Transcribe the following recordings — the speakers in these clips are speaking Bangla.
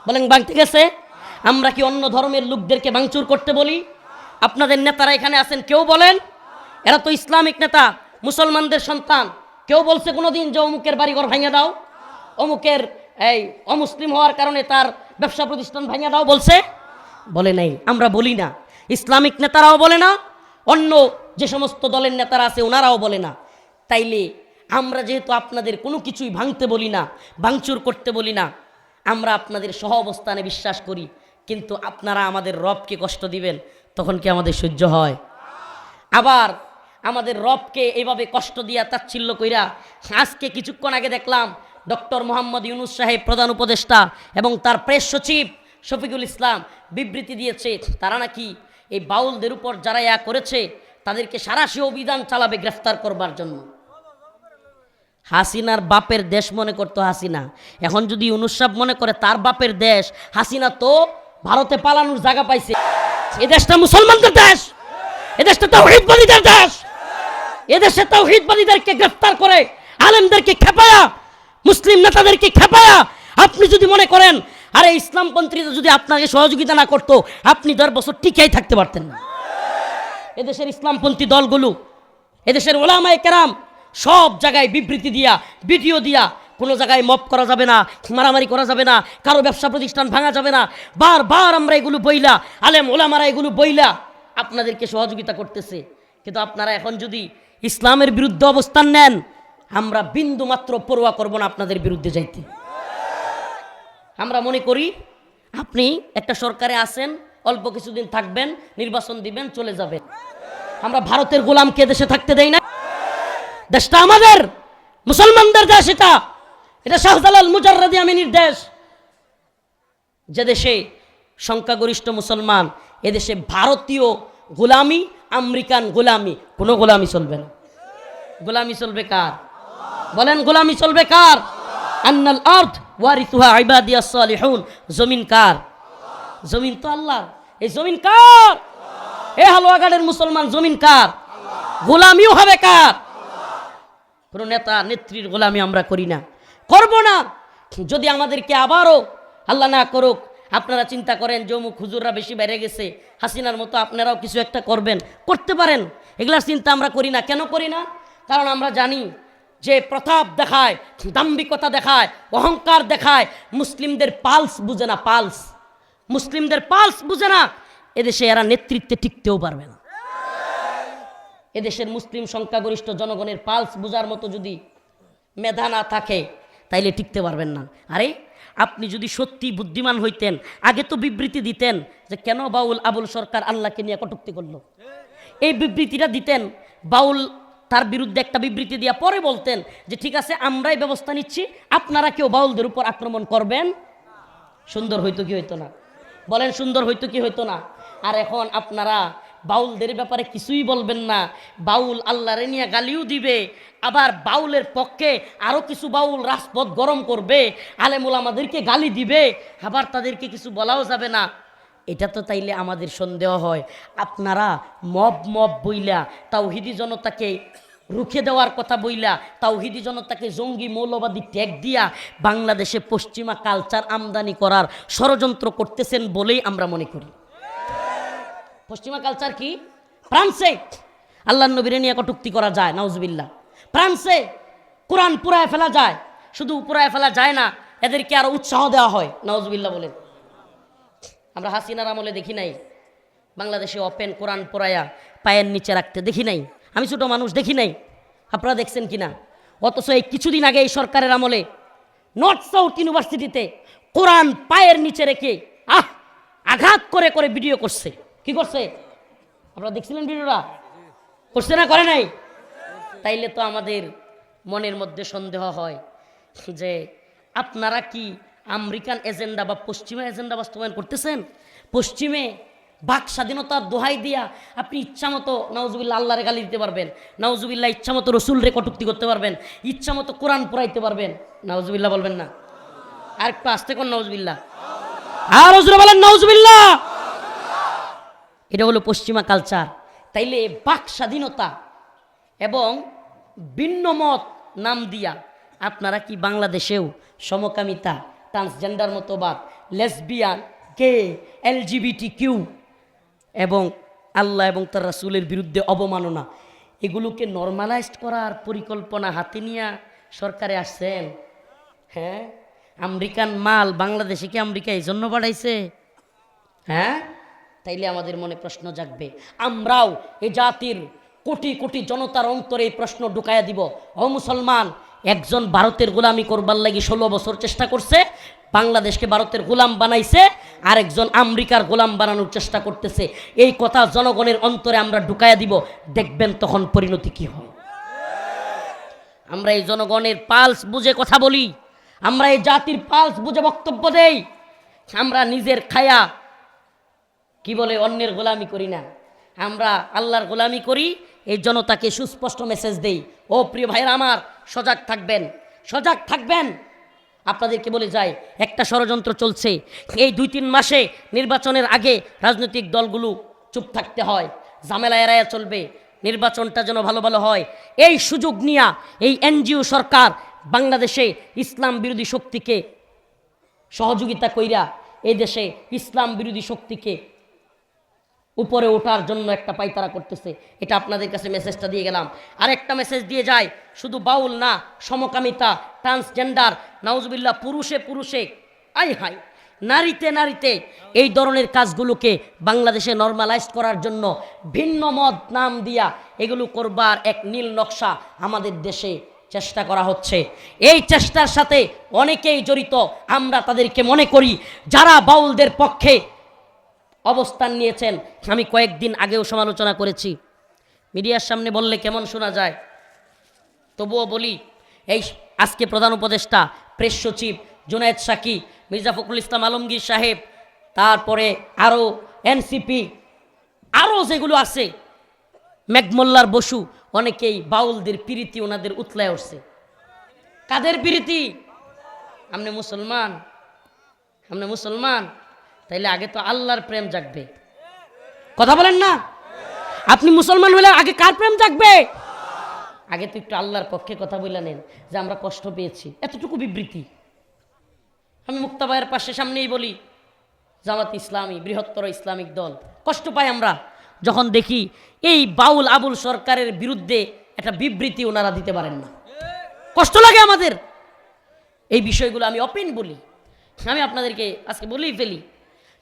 বলেন ভাঙতে গেছে। আমরা কি অন্য ধর্মের লোকদেরকে ভাঙচুর করতে বলি? আপনাদের নেতারা এখানে আছেন, কেউ বলেন এরা তো ইসলামিক নেতা, মুসলমানদের সন্তান, কেউ বলছে কোনোদিন যে অমুকের বাড়িঘর ভাঙিয়ে দাও, অমুকের এই অমুসলিম হওয়ার কারণে তার ব্যবসা প্রতিষ্ঠান ভাঙিয়ে দাও বলছে? বলে নাই, আমরা বলি না, ইসলামিক নেতারাও বলে না, অন্য যে সমস্ত দলের নেতারা আছে ওনারাও বলে না। তাইলে আমরা যেহেতু আপনাদের কোনো কিছুই ভাঙতে বলি না, ভাঙচুর করতে বলি না, আমরা আপনাদের সহ অবস্থানে বিশ্বাস করি, কিন্তু আপনারা আমাদের রবকে কষ্ট দিবেন, তখন কি আমাদের সহ্য হয়? আবার আমাদের রবকে এভাবে কষ্ট দিয়া তাচ্ছিল্য কইরা, আজকে কিছুক্ষণ আগে দেখলাম ডক্টর মোহাম্মদ ইউনুস সাহেব প্রধান উপদেষ্টা এবং তার প্রেস সচিব শফিকুল ইসলাম বিবৃতি দিয়েছে, তারা নাকি এই বাউলদের উপর যারা ইয়া করেছে তাদেরকে সারাশি অভিযান চালাবে গ্রেফতার করবার জন্য। হাসিনার বাপের দেশ মনে করতো হাসিনা, এখন যদি ইউনুস সাহেব মনে করে তার বাপের দেশ, হাসিনা তো ভারতে পালানোর জায়গা পাইছে। এ দেশটা মুসলমানদের দেশ, এদেশটা তাওহীদবাদীদের দেশ, এদেশে তাওহীদবাদীদেরকে গ্রেফতার করে আলেমদেরকে খেপায়া, মুসলিম নেতাদেরকে খেপায়া, আপনি যদি মনে করেন আরে ইসলামপন্থীরা যদি আপনাকে সহযোগিতা না করতো আপনি 10 বছর টিকেই থাকতে পারতেন না। এদেশের ইসলামপন্থী দলগুলো, এদেশের ওলামায়ে কেরাম সব জায়গায় বিবৃতি দিয়া, ভিডিও দিয়া, কোনো জায়গায় মব করা যাবে না, মারামারি করা যাবে না, কারো ব্যবসা প্রতিষ্ঠান ভাঙা যাবে না, বারবার আমরা এগুলো বইলা, আলেম ওলামারা এগুলো বইলা আপনাদেরকে সহযোগিতা করতেছে। কিন্তু আপনারা এখন যদি ইসলামের বিরুদ্ধে অবস্থান নেন, আমরা বিন্দু মাত্র পরোয়া করব না আপনাদের বিরুদ্ধে যাইতে। আমরা মনে করি আপনি একটা সরকারে আছেন, অল্প কিছুদিন থাকবেন, নির্বাচন দিবেন, চলে যাবেন। আমরা ভারতের গোলামকে দেশে থাকতে দেই না। দেশটা আমাদের, মুসলমানদের দেশ, এটা শাহজালাল মুজাররদি আমিনীর দেশ। যে দেশে সংখ্যাগরিষ্ঠ মুসলমান, এদেশে ভারতীয় গোলামি, আমেরিকান গোলামি, কোনো গোলামি চলবে না। গোলামি চলবে কার? বলেন গোলামি চলবে কার? আন্নাল আরদ ওয়ারিসুহা ইবাদিয়াস সালিহুন, জমিন কার? জমিন তো আল্লাহ। এই জমিন কার? এ হালুয়াঘাটের মুসলমান, জমিন কার? গোলামিও হবে কার? কোনো নেতা নেত্রীর গোলামি আমরা করি না, করব না। যদি আমাদেরকে আবারও আল্লাহ না করুক আপনারা চিন্তা করেন যে অমুক হুজুররা বেশি বেড়ে গেছে, হাসিনার মতো আপনারাও কিছু একটা করবেন, করতে পারেন। এগুলার চিন্তা আমরা করি না। কেন করি না? কারণ আমরা জানি যে প্রতাপ দেখায়, দাম্ভিকতা দেখায়, অহংকার দেখায়, মুসলিমদের পালস বুঝে না, পালস, মুসলিমদের পালস বুঝে না, এদেশে এরা নেতৃত্বে টিকতেও পারবে না। এদেশের মুসলিম সংখ্যাগরিষ্ঠ জনগণের পালস বোঝার মতো যদি মেধা না থাকে তাইলে টিকতে পারবেন না। আরে আপনি যদি সত্যি বুদ্ধিমান হইতেন, আগে তো বিবৃতি দিতেন যে কেন বাউল আবুল সরকার আল্লাহকে নিয়ে কটূক্তি করলো, এই বিবৃতিটা দিতেন। বাউল তার বিরুদ্ধে একটা বিবৃতি দিয়া পরে বলতেন যে ঠিক আছে আমরাই ব্যবস্থা নিচ্ছি, আপনারা কেউ বাউলদের উপর আক্রমণ করবেন। সুন্দর হইতো কি হইতো না? বলেন সুন্দর হইতো কি হইতো না? আর এখন আপনারা বাউলদের ব্যাপারে কিছুই বলবেন না, বাউল আল্লাহরে নিয়ে গালিও দিবে, আবার বাউলের পক্ষে আরও কিছু বাউল রাজপথ গরম করবে, আলেম ওলামাদেরকে গালি দিবে, আবার তাদেরকে কিছু বলাও যাবে না। এটা তো তাইলে আমাদের সন্দেহ হয় আপনারা মব বইলা তাওহীদি জনতাকে রুখে দেওয়ার কথা বইলা, তাওহীদি জনতাকে জঙ্গি মৌলবাদী ট্যাগ দিয়া বাংলাদেশে পশ্চিমা কালচার আমদানি করার ষড়যন্ত্র করতেছেন বলেই আমরা মনে করি। পশ্চিমা কালচার কি? ফ্রান্সে আল্লাহর নবীরে নিয়ে কটূক্তি করা যায়, নাউজুবিল্লাহ। ফ্রান্সে কোরআন পুরায় ফেলা যায়, শুধু পুরায় ফেলা যায় না, এদেরকে আরো উৎসাহ দেওয়া হয়, নাউজুবিল্লাহ বলেন। আমরা হাসিনার আমলে দেখি নাই বাংলাদেশে ওপেন কোরআন পড়ায়া পায়ের নিচে রাখতে, দেখি নাই। আমি ছোট মানুষ, দেখি নাই। আপনারা দেখছেন কিনা? অথচ এই কিছুদিন আগে এই সরকারের আমলে নর্থ সাউথ ইউনিভার্সিটিতে কোরআন পায়ের নিচে রেখে আঘাত করে করে ভিডিও করছে। কি করছে? আপনারা দেখছিলেন ভিডিওটা? করছে না করে নাই? তাইলে তো আমাদের মনের মধ্যে সন্দেহ হয় যে আপনারা কি আমেরিকান এজেন্ডা বা পশ্চিমা এজেন্ডা বাস্তবায়ন করতেছেন? পশ্চিমে বাক স্বাধীনতার দোহাই দিয়া আপনি ইচ্ছামতো নাউজুবিল্লাহ আল্লাহরে গালি দিতে পারবেন, নাউজুবিল্লাহ ইচ্ছামতো রসুলরে কটূক্তি করতে পারবেন, ইচ্ছামতো কোরআন পড়াইতে পারবেন। নাউজুবিল্লাহ বলবেন না? আর একটু আসতে কোন নাউজুবিল্লাহ, আর হুজুর বলেন নাউজুবিল্লাহ। এটা হলো পশ্চিমা কালচার। তাইলে বাক স্বাধীনতা এবং ভিন্ন মত নাম দিয়া আপনারা কি বাংলাদেশেও সমকামিতা, ট্রান্সজেন্ডার মতবাদ, লেসবিয়ান, গে, LGBT এবং আল্লাহ এবং তার রাসূলের বিরুদ্ধে অবমাননা, এগুলোকে নরমালাইজড করার পরিকল্পনা হাতে নিয়ে সরকারে আসছেন। হ্যাঁ, আমেরিকান মাল বাংলাদেশে কি আমেরিকা এই জন্য বাড়াইছে? হ্যাঁ, তাইলে আমাদের মনে প্রশ্ন জাগবে। আমরাও এই জাতির কোটি কোটি জনতার অন্তরে এই প্রশ্ন ঢুকাইয়া দিব, ও মুসলমান, একজন ভারতের গোলামি করবার লাগি 16 বছর চেষ্টা করছে, বাংলাদেশকে ভারতের গোলাম বানাইছে, আর একজন আমেরিকার গোলাম বানানোর চেষ্টা করতেছে। এই কথা জনগণের অন্তরে আমরা ঢুকাইয়া দিব, দেখবেন তখন পরিণতি কি হয়। আমরা এই জনগণের পালস বুঝে কথা বলি, আমরা এই জাতির পালস বুঝে বক্তব্য দেই। আমরা নিজের খায়া কি বলে অন্যের গোলামি করি না, আমরা আল্লাহর গোলামি করি। এই জনতাকে সুস্পষ্ট মেসেজ দেই, ও প্রিয় ভাইরা আমার, সজাগ থাকবেন, সজাগ থাকবেন। আপনাদেরকে বলে যাই, একটা ষড়যন্ত্র চলছে। এই 2-3 মাসে নির্বাচনের আগে রাজনৈতিক দলগুলো চুপ থাকতে হয়, ঝামেলা এড়াইয়া চলবে, নির্বাচনটা যেন ভালো ভালো হয়। এই সুযোগ নিয়া এই NGO সরকার বাংলাদেশে ইসলাম বিরোধী শক্তিকে সহযোগিতা কইরা এই দেশে ইসলাম বিরোধী শক্তিকে উপরে ওঠার জন্য একটা পায়তারা করতেছে। এটা আপনাদের কাছে মেসেজটা দিয়ে গেলাম। আরেকটা মেসেজ দিয়ে যায়, শুধু বাউল না, সমকামিতা, ট্রান্সজেন্ডার, নাউজুবিল্লাহ, পুরুষে পুরুষে, আই হাই, নারীতে নারীতে, এই ধরনের কাজগুলোকে বাংলাদেশে নরমালাইজ করার জন্য ভিন্ন মত নাম দিয়া এগুলো করবার এক নীল নকশা আমাদের দেশে চেষ্টা করা হচ্ছে। এই চেষ্টার সাথে অনেকেই জড়িত। আমরা তাদেরকে মনে করি যারা বাউলদের পক্ষে অবস্থান নিয়েছেন। আমি কয়েকদিন আগেও সমালোচনা করেছি, মিডিয়ার সামনে বললে কেমন শোনা যায়, তবুও বলি। এই আজকে প্রধান উপদেষ্টা, প্রেস সচিব জুনায়েদ সাকি, মির্জা ফখরুল ইসলাম আলমগীর সাহেব, তারপরে আরও NCP, আরও যেগুলো আছে, মেঘমোল্লার বসু, অনেকেই বাউলদের প্রীতি ওনাদের উতলায় উঠছে। কাদের প্রীতি? আপনি মুসলমান, আপনি মুসলমান, তাইলে আগে তো আল্লাহর প্রেম জাগবে। কথা বলেন না? আপনি মুসলমান হলে আগে কার প্রেম জাগবে? আগে তো একটু আল্লাহর পক্ষে কথা বলে নেন যে আমরা কষ্ট পেয়েছি, এতটুকু বিবৃতি। আমি মুক্তাবায়ের পাশে সামনেই বলি, জামাত ইসলামী বৃহত্তর ইসলামিক দল, কষ্ট পাই আমরা যখন দেখি এই বাউল আবুল সরকারের বিরুদ্ধে একটা বিবৃতি ওনারা দিতে পারেন না, কষ্ট লাগে আমাদের। এই বিষয়গুলো আমি ওপেন বলি, আমি আপনাদেরকে আজকে বলেই ফেলি।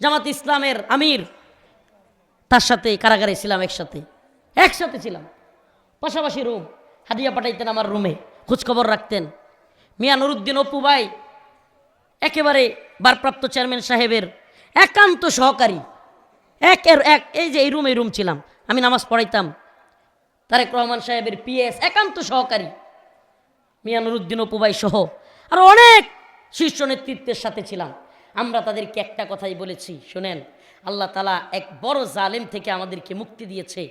জামাত ইসলামের আমির, তার সাথে কারাগারে ছিলাম, একসাথে ছিলাম, পাশাপাশি রুম, হাদিয়া পাঠাইতেন আমার রুমে, খোঁজখবর রাখতেন। মিয়া নুরুদ্দিন অপু ভাই একেবারে ভারপ্রাপ্ত চেয়ারম্যান সাহেবের একান্ত সহকারী, একের এক, এই যে এই রুম ছিলাম, আমি নামাজ পড়াইতাম। তারেক রহমান সাহেবের PS একান্ত সহকারী মিয়া নুরুদ্দিন অপু ভাই সহ আর অনেক শীর্ষ নেতৃত্বের সাথে ছিলাম। আমরা তাদেরকে একটা কথাই বলেছি, শোনেন, আল্লাহ তাআলা এক বড় জালেম থেকে আমাদেরকে মুক্তি দিয়েছে,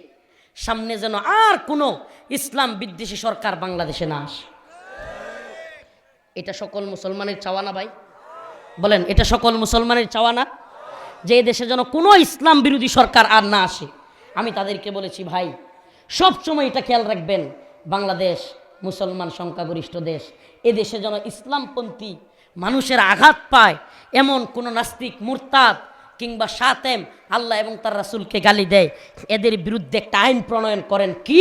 সামনে যেন আর কোনো ইসলাম বিদ্বেষী সরকার বাংলাদেশে না আসে। এটা সকল মুসলমানের চাওয়া না ভাই? বলেন, এটা সকল মুসলমানের চাওয়া না যে দেশে যেন কোনো ইসলাম বিরোধী সরকার আর না আসে? আমি তাদেরকে বলেছি, ভাই সবসময় এটা খেয়াল রাখবেন, বাংলাদেশ মুসলমান সংখ্যাগরিষ্ঠ দেশ, এ দেশে যেন ইসলামপন্থী মানুষের আঘাত পায় এমন কোনো নাস্তিক, মুরতাদ কিংবা শাতেম আল্লাহ এবং তার রাসূলকে গালি দেয়, এদের বিরুদ্ধে একটা আইন প্রণয়ন করেন। কি?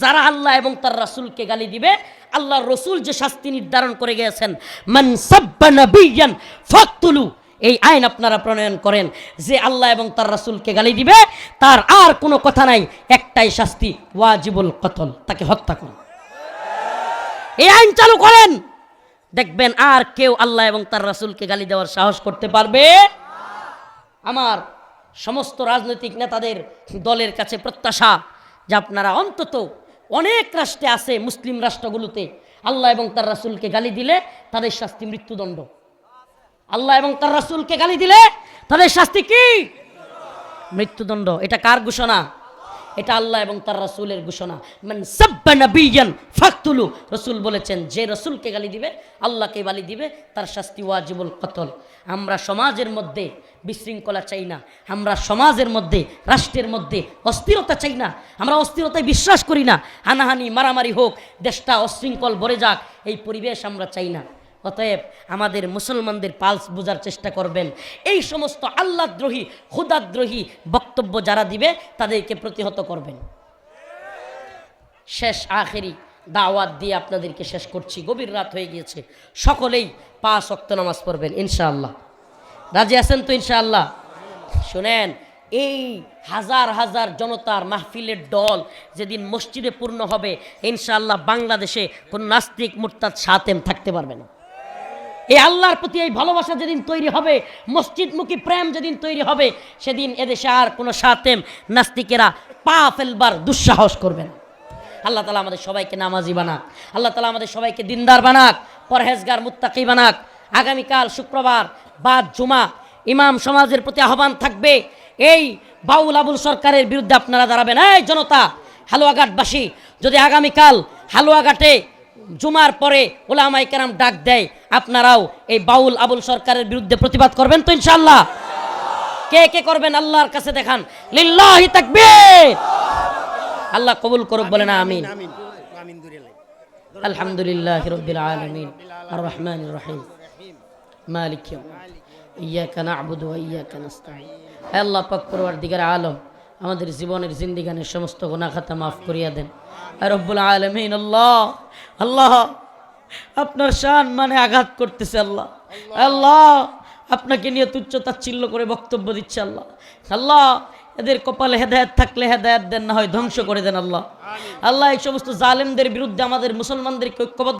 যারা আল্লাহ এবং তার রাসূলকে গালি দিবে, আল্লাহর রাসূল যে শাস্তি নির্ধারণ করে গিয়েছেন, মান সাব্বা নাবিয়ান ফাকতুলু, এই আইন আপনারা প্রণয়ন করেন। যে আল্লাহ এবং তার রাসূলকে গালি দিবে, তার আর কোনো কথা নাই, একটাই শাস্তি, ওয়াজিবুল কতল, তাকে হত্যা করুন। এই আইন চালু করেন, দেখবেন আর কেউ আল্লাহ এবং তার রাসূলকে গালি দেওয়ার সাহস করতে পারবে। আমার সমস্ত রাজনৈতিক নেতাদের দলের কাছে প্রত্যাশা যে আপনারা অন্তত, অনেক রাষ্ট্রে আছে, মুসলিম রাষ্ট্রগুলোতে আল্লাহ এবং তার রাসূলকে গালি দিলে তাদের শাস্তি মৃত্যুদণ্ড। আল্লাহ এবং তার রাসূলকে গালি দিলে তাদের শাস্তি কি? মৃত্যুদণ্ড। এটা কার ঘোষণা? এটা আল্লাহ এবং তার রাসূলের ঘোষণা। মান সাব্বা নাবিয়ান ফাকতুলু, রাসূল বলেছেন যে রাসূলকে গালি দিবে, আল্লাহকে গালি দিবে, তার শাস্তি ওয়াজিবুল কতল। আমরা সমাজের মধ্যে বিশৃঙ্খলা চাই না, আমরা সমাজের মধ্যে, রাষ্ট্রের মধ্যে অস্থিরতা চাই না, আমরা অস্থিরতায় বিশ্বাস করি না। হানাহানি, মারামারি হোক, দেশটা অশৃঙ্খল ভরে যাক, এই পরিবেশ আমরা চাই না। অতএব আমাদের মুসলমানদের পালস বোঝার চেষ্টা করবেন। এই সমস্ত আল্লাহদ্রোহী খুদাদ্রোহী বক্তব্য যারা দিবে তাদেরকে প্রতিহত করবেন। শেষ আখেরি দাওয়াত দিয়ে আপনাদেরকে শেষ করছি, গভীর রাত হয়ে গিয়েছে। সকলেই 5 ওয়াক্ত নামাজ পড়বেন ইনশাআল্লাহ। রাজি আছেন তো ইনশাআল্লাহ? শুনেন, এই হাজার হাজার জনতার মাহফিলের দল যেদিন মসজিদে পূর্ণ হবে, ইনশাআল্লাহ বাংলাদেশে কোন নাস্তিক মুরতাদ শাতেম থাকতে পারবে না। এই আল্লাহর প্রতি এই ভালোবাসা যেদিন তৈরি হবে, মসজিদমুখী প্রেম যেদিন তৈরি হবে, সেদিন এদেশে আর কোনো শাতেম নাস্তিকেরা পা ফেলবার দুঃসাহস করবে না। আল্লাহ তাআলা আমাদের সবাইকে নামাজি বানাক, আল্লাহ তাআলা আমাদের সবাইকে দিনদার বানাক, পরহেজগার মুত্তাকি বানাক। আগামীকাল শুক্রবার বাদ জুমা, ইমাম সমাজের প্রতি আহ্বান থাকবে, এই বাউল আবুল সরকারের বিরুদ্ধে আপনারা দাঁড়াবেন। এই জনতা, হালুয়াঘাটবাসী, যদি আগামীকাল হালুয়াঘাটে জুমার পরে ওলামায়ে কেরাম ডাক দেয়, আপনারাও এই বাউল আবুল সরকারের বিরুদ্ধে প্রতিবাদ করবেন তো ইনশাআল্লাহ? কে কে করবেন আল্লাহর কাছে দেখান। লিল্লাহি তাকবীর। আল্লাহ কবুল করুক, বলেন আমিন। আলহামদুলিল্লাহি রাব্বিল আলামিন আর রহমানির রহিম মালিক ইয়াকা না'বুদু ওয়া ইয়াকা নাস্তাঈন। হে আল্লাহ পাক পরওয়ারদিগার আলম, আমাদের জীবনের জিন্দেগানের সমস্ত গুনাহ খাতা মাফ করিয়া দেন। আর রব্বুল আলামিন, আল্লাহ আল্লাহ আপনার শান মানে আঘাত করতেছে আল্লাহ। আল্লাহ আপনাকে নিয়ে তুচ্ছ তাচ্ছিল্য করে বক্তব্য দিচ্ছে আল্লাহ। আল্লাহ এদের কপালে হেদায়েত থাকলে হেদায়েত দেন, না হয় ধ্বংস করে দেন আল্লাহ। আল্লাহ এই সমস্ত জালেমদের বিরুদ্ধে আমাদের মুসলমানদেরকে ঐক্যবদ্ধ